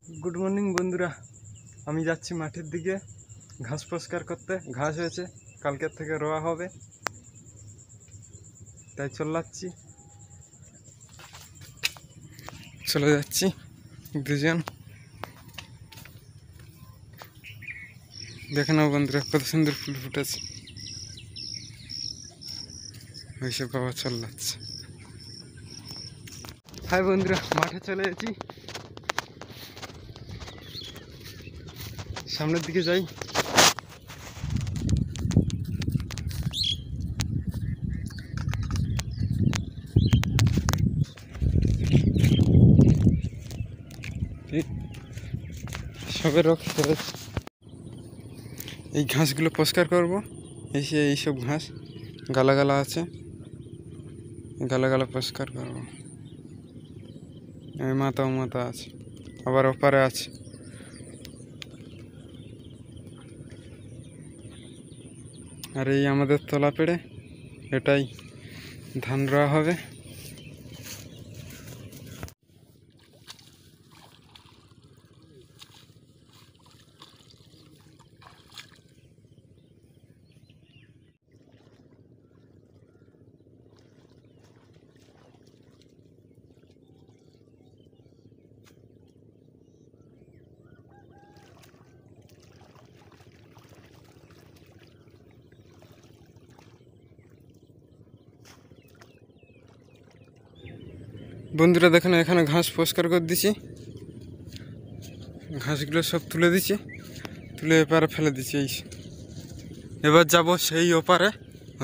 Good morning বন্ধুরা, আমি যাচ্ছি মাঠের দিকে ঘাস পরিষ্কার করতে। ঘাস হয়েছে, কালকের থেকে রোয়া হবে, তাই চলে যাচ্ছি দুজন। দেখে নাও বন্ধুরা, কত সুন্দর ফুল ফুটেছে। ওইসব বাবা চলে যাচ্ছে। হাই বন্ধুরা, মাঠে চলে এসেছি, সামনের দিকে যাই। সবে এই ঘাসগুলো পরিষ্কার করবো। এইসব ঘাস গালা গালা আছে, গালা গালা পরিষ্কার করবো। এই মাথা আছে, আবার ওপারে আছে। আর এই আমাদের তলা পেড়ে, এটাই ধান রোয়া হবে। বন্ধুরা দেখেন, এখানে ঘাস পরিষ্কার করে দিছি, ঘাসগুলো সব তুলে দিচ্ছি, তুলে এপারে ফেলে দিচ্ছি। এবার যাব সেই ওপারে,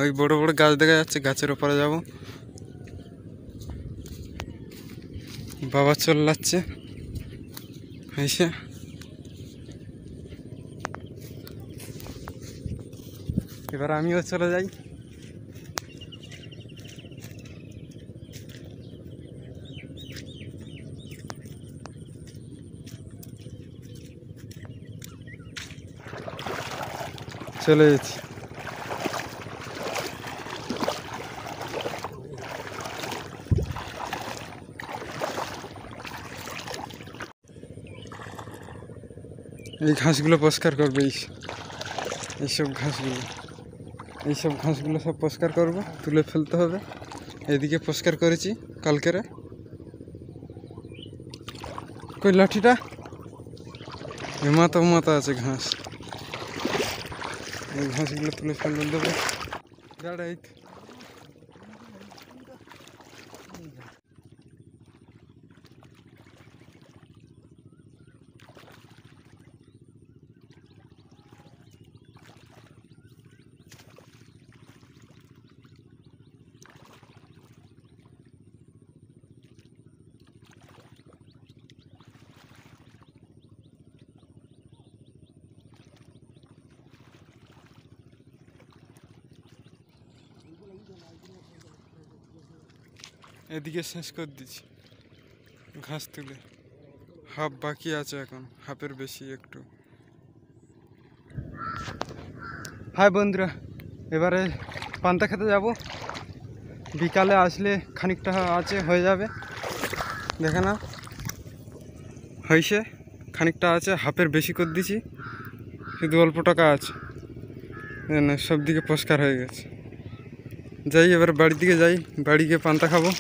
ওই বড় বড় গাছ দেখা যাচ্ছে, গাছের ওপারে যাব। বাবা চলে যাচ্ছে এসে। এবার আমিও চলে যাই। চলে যাচ্ছি। এই ঘাসগুলো পরিষ্কার করবে, এইসব ঘাসগুলো সব পরিষ্কার করবো, তুলে ফেলতে হবে। এদিকে পরিষ্কার করেছি কালকেরে। কই লাঠিটা? মাথা আছে ঘাস, এই ঘাসগুলো তুলে ফেলে দেবো। দাঁড়াই, এদিকে শেষ করে দিচ্ছি ঘাস তুলে। হাফ বাকি আছে, এখন হাফের বেশি একটু। হাই বন্ধুরা, এবারে পান্তা খেতে যাব। বিকালে আসলে খানিকটা আছে, হয়ে যাবে। দেখে না, হয়েছে, খানিকটা আছে, হাফের বেশি করে দিছি, শুধু অল্প টাকা আছে। সব দিকে পরিষ্কার হয়ে গেছে। যাই, এবার বাড়ির দিকে যাই, বাড়ি গিয়ে পান্তা খাবো।